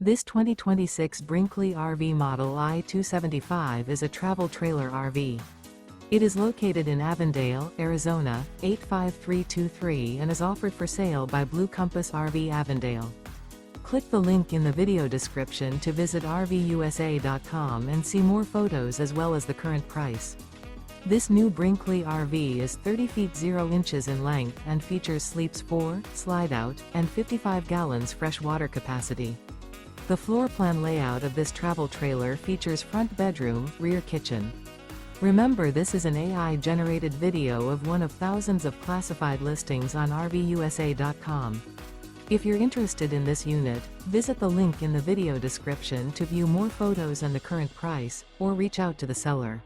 This 2026 Brinkley RV Model I 275 is a travel trailer RV. It is located in Avondale, Arizona, 85323 and is offered for sale by Blue Compass RV Avondale. Click the link in the video description to visit RVUSA.com and see more photos as well as the current price. This new Brinkley RV is 30 feet 0 inches in length and features sleeps 4, slide-out, and 55 gallons fresh water capacity. The floor plan layout of this travel trailer features front bedroom, rear kitchen. Remember, this is an AI-generated video of one of thousands of classified listings on RVUSA.com. If you're interested in this unit, visit the link in the video description to view more photos and the current price, or reach out to the seller.